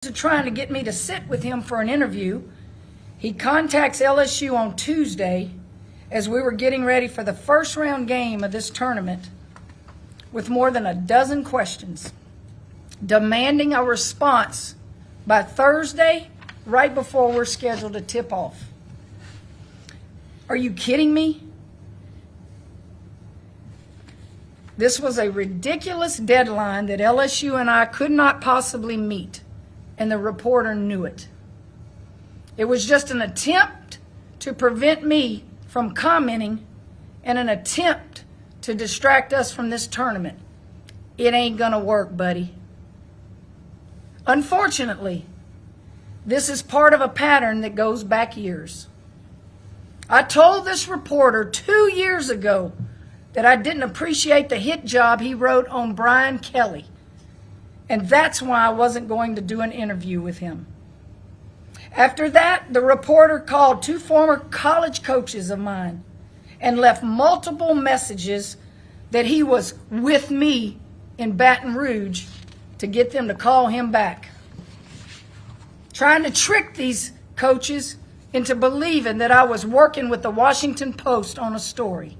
are trying to get me to sit with him for an interview. He contacts LSU on Tuesday as we were getting ready for the first round game of this tournament with more than a dozen questions, demanding a response by Thursday right before we're scheduled to tip off. Are you kidding me? This was a ridiculous deadline that LSU and I could not possibly meet, and the reporter knew it. It was just an attempt to prevent me from commenting and an attempt to distract us from this tournament. It ain't gonna work, buddy. Unfortunately, this is part of a pattern that goes back years. I told this reporter 2 years ago that I didn't appreciate the hit job he wrote on Brian Kelly, and that's why I wasn't going to do an interview with him. After that, the reporter called 2 former college coaches of mine and left multiple messages that he was with me in Baton Rouge to get them to call him back, trying to trick these coaches into believing that I was working with the Washington Post on a story.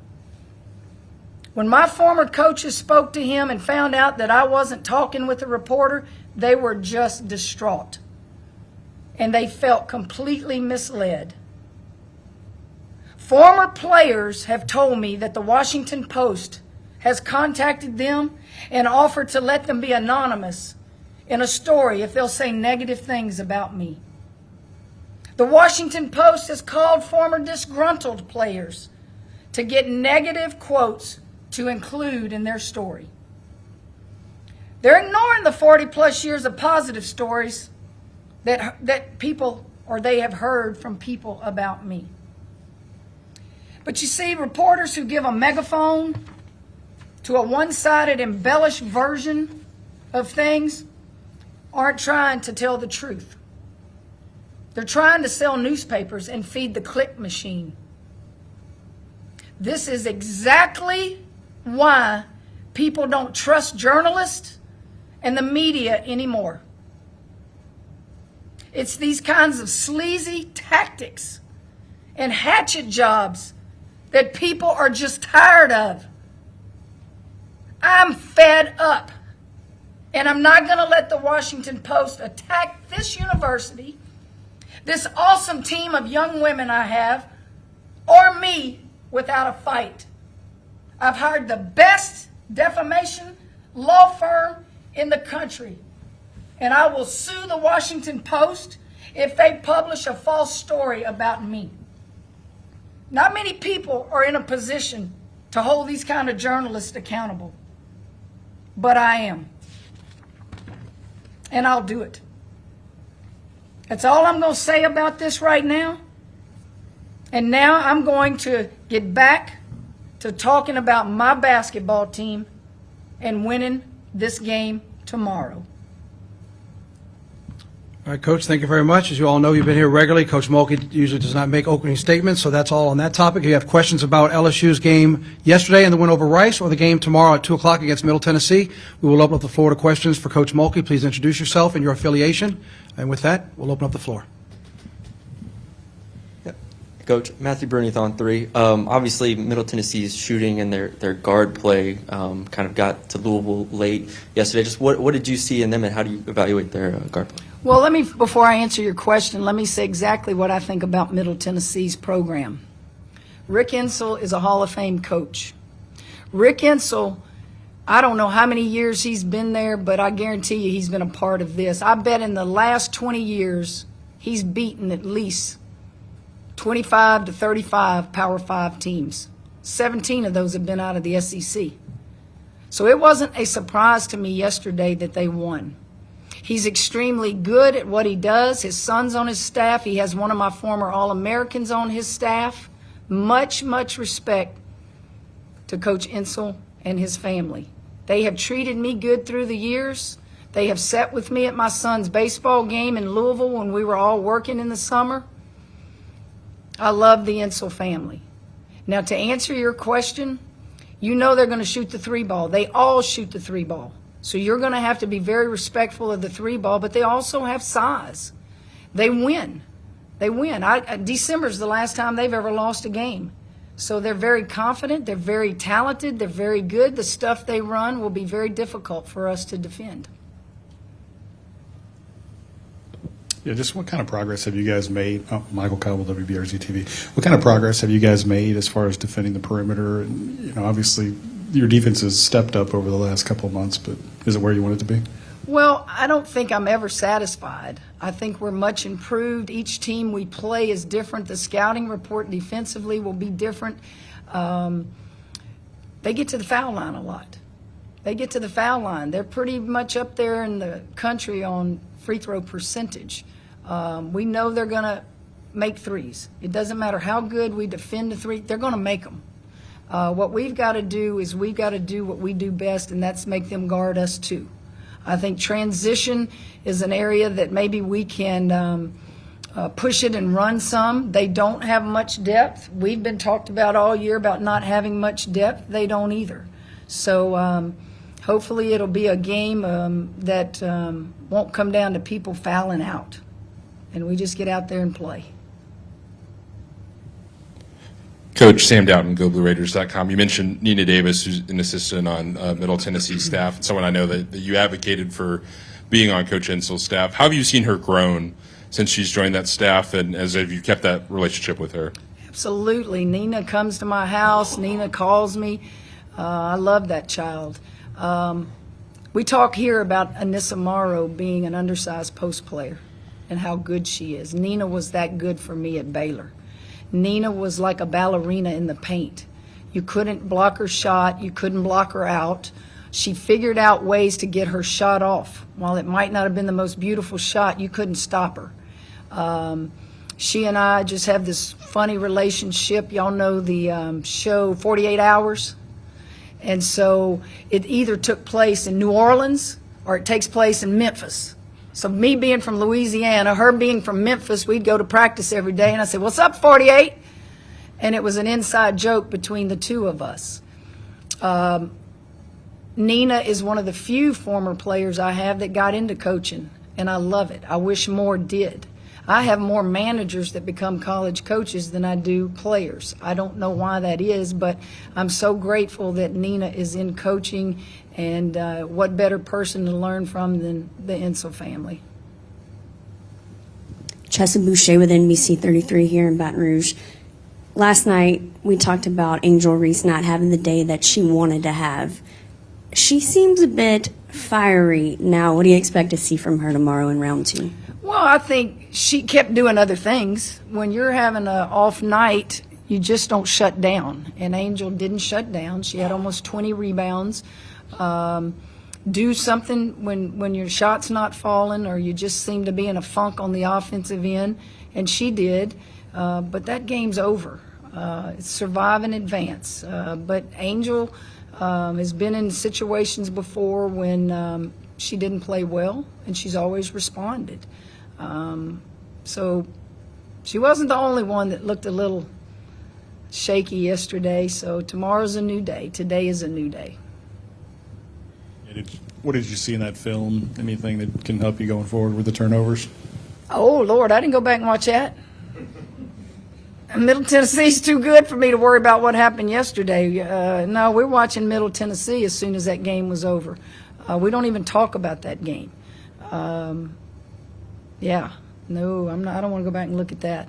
When my former coaches spoke to him and found out that I wasn't talking with the reporter, they were just distraught. And they felt completely misled. Former players have told me that the Washington Post has contacted them and offered to let them be anonymous in a story if they'll say negative things about me. The Washington Post has called former disgruntled players to get negative quotes to include in their story. They're ignoring the 40-plus years of positive stories that people or they have heard from people about me. But you see, reporters who give a megaphone to a one-sided, embellished version of things aren't trying to tell the truth. They're trying to sell newspapers and feed the click machine. This is exactly why people don't trust journalists and the media anymore. It's these kinds of sleazy tactics and hatchet jobs that people are just tired of. I'm fed up, and I'm not going to let the Washington Post attack this university, this awesome team of young women I have, or me without a fight. I've hired the best defamation law firm in the country, and I will sue the Washington Post if they publish a false story about me. Not many people are in a position to hold these kind of journalists accountable, but I am, and I'll do it. That's all I'm going to say about this right now. And now I'm going to get back to talking about my basketball team and winning this game tomorrow. All right, Coach, thank you very much. As you all know, you've been here regularly. Coach Mulkey usually does not make opening statements, so that's all on that topic. If you have questions about LSU's game yesterday and the win over Rice, or the game tomorrow at 2 o'clock against Middle Tennessee, we will open up the floor to questions for Coach Mulkey. Please introduce yourself and your affiliation. And with that, we'll open up the floor. Coach, Matthew Bernieth on 3. Obviously, Middle Tennessee's shooting and their guard play kind of got to Louisville late yesterday. Just what did you see in them, and how do you evaluate their guard play? Well, before I answer your question, let me say exactly what I think about Middle Tennessee's program. Rick Insell is a Hall of Fame coach. Rick Insell, I don't know how many years he's been there, but I guarantee you he's been a part of this. I bet in the last 20 years, he's beaten at least 25 to 35 Power 5 teams. 17 of those have been out of the SEC. So it wasn't a surprise to me yesterday that they won. He's extremely good at what he does. His son's on his staff. He has one of my former All-Americans on his staff. Much, much respect to Coach Insell and his family. They have treated me good through the years. They have sat with me at my son's baseball game in Louisville when we were all working in the summer. I love the Insell family. Now, to answer your question, you know they're going to shoot the 3 ball. They all shoot the 3 ball. So you're going to have to be very respectful of the three ball, but they also have size. They win. December's the last time they've ever lost a game. So they're very confident, they're very talented, they're very good. The stuff they run will be very difficult for us to defend. Yeah, just what kind of progress have you guys made? Oh, Michael Cowell, WBRZ TV. What kind of progress have you guys made as far as defending the perimeter? And, obviously your defense has stepped up over the last couple of months, but is it where you want it to be? Well, I don't think I'm ever satisfied. I think we're much improved. Each team we play is different. The scouting report defensively will be different. They get to the foul line a lot. They're pretty much up there in the country on free throw percentage. We know they're going to make threes. It doesn't matter how good we defend the three, they're going to make them. What we've got to do is we've got to do what we do best, and that's make them guard us too. I think transition is an area that maybe we can push it and run some. They don't have much depth. We've been talked about all year about not having much depth. They don't either. So hopefully it'll be a game that won't come down to people fouling out, and we just get out there and play. Coach Sam Dowden, GoBlueRaiders.com. You mentioned Nina Davis, who's an assistant on Middle Tennessee staff, and someone I know that you advocated for being on Coach Insel's staff. How have you seen her grown since she's joined that staff, and as have you kept that relationship with her? Absolutely. Nina comes to my house. Nina calls me. I love that child. We talk here about Anissa Morrow being an undersized post player and how good she is. Nina was that good for me at Baylor. Nina was like a ballerina in the paint. You couldn't block her shot. You couldn't block her out. She figured out ways to get her shot off. While it might not have been the most beautiful shot, you couldn't stop her. She and I just have this funny relationship. Y'all know the show 48 Hours? And so it either took place in New Orleans or it takes place in Memphis. So me being from Louisiana, her being from Memphis, we'd go to practice every day, and I said, "What's up, 48?" And it was an inside joke between the two of us. Nina is one of the few former players I have that got into coaching, and I love it. I wish more did. I have more managers that become college coaches than I do players. I don't know why that is, but I'm so grateful that Nina is in coaching, and what better person to learn from than the Insel family. Chessa Boucher with NBC 33 here in Baton Rouge. Last night, we talked about Angel Reese not having the day that she wanted to have. She seems a bit fiery now. What do you expect to see from her tomorrow in round 2? Well, I think she kept doing other things. When you're having an off night, you just don't shut down. And Angel didn't shut down. She had almost 20 rebounds. Do something when your shot's not falling or you just seem to be in a funk on the offensive end, and she did. But that game's over. It's survive and advance. But Angel has been in situations before when she didn't play well, and she's always responded. So she wasn't the only one that looked a little shaky yesterday. So tomorrow's a new day. Today is a new day. What did you see in that film? Anything that can help you going forward with the turnovers? Oh, Lord, I didn't go back and watch that. Middle Tennessee's too good for me to worry about what happened yesterday. No, we're watching Middle Tennessee as soon as that game was over. We don't even talk about that game. Yeah, no, I'm not. I don't want to go back and look at that.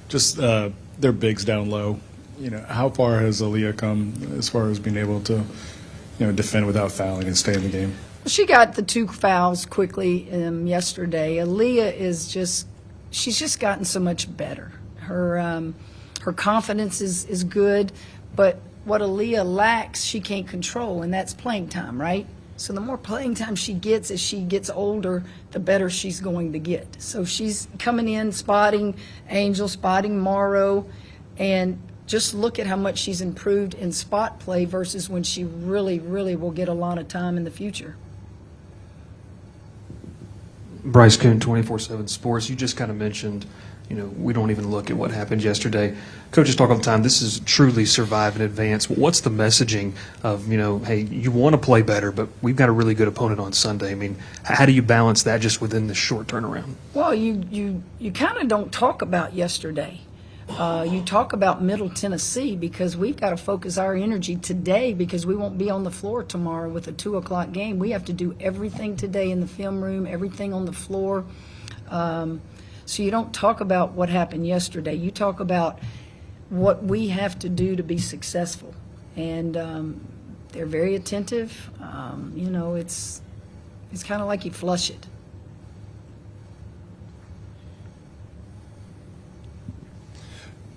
Just their bigs down low. How far has Aaliyah come as far as being able to, defend without fouling and stay in the game? She got the 2 fouls quickly yesterday. Aaliyah she's just gotten so much better. Her confidence is good, but what Aaliyah lacks, she can't control, and that's playing time, right? So the more playing time she gets as she gets older, the better she's going to get. So she's coming in, spotting Angel, spotting Morrow, and just look at how much she's improved in spot play versus when she really, really will get a lot of time in the future. Bryce Coon, 24/7 Sports. You just kind of mentioned we don't even look at what happened yesterday. Coaches talk all the time, this is truly survive and advance. What's the messaging of, hey, you want to play better, but we've got a really good opponent on Sunday? I mean, how do you balance that just within the short turnaround? Well, you kind of don't talk about yesterday. You talk about Middle Tennessee because we've got to focus our energy today because we won't be on the floor tomorrow with a 2 o'clock game. We have to do everything today in the film room, everything on the floor. So you don't talk about what happened yesterday. You talk about what we have to do to be successful. And they're very attentive. It's kind of like you flush it.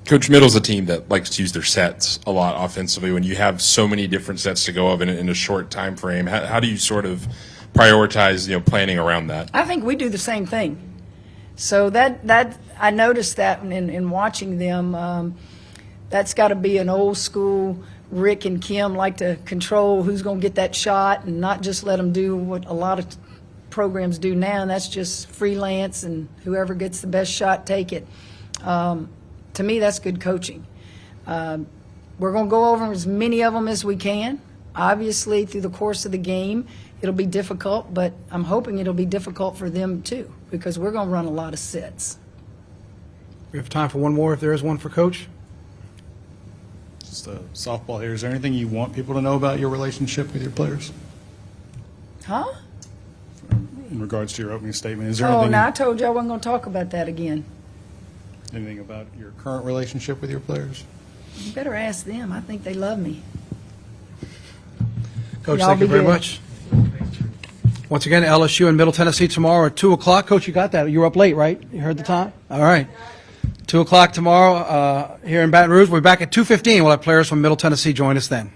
Coach, Middle's a team that likes to use their sets a lot offensively. When you have so many different sets to go of in a short time frame, how do you sort of prioritize, planning around that? I think we do the same thing. So that I noticed that in watching them. That's got to be an old school. Rick and Kim like to control who's going to get that shot and not just let them do what a lot of programs do now, and that's just freelance and whoever gets the best shot, take it. To me, that's good coaching. We're going to go over as many of them as we can. Obviously, through the course of the game, it'll be difficult, but I'm hoping it'll be difficult for them too because we're going to run a lot of sets. We have time for one more if there is one for Coach. Just a softball here. Is there anything you want people to know about your relationship with your players Huh? in regards to your opening statement? Is there Oh, anything, no, I told you I wasn't going to talk about that again. anything about your current relationship with your players? You better ask them. I think they love me. Coach, Y'all thank you be very good. much. Once again, LSU and Middle Tennessee tomorrow at 2 o'clock. Coach, you got that. You were up late, right? You heard the time? All right. 2 o'clock tomorrow here in Baton Rouge. We'll be back at 2:15. We'll have players from Middle Tennessee join us then.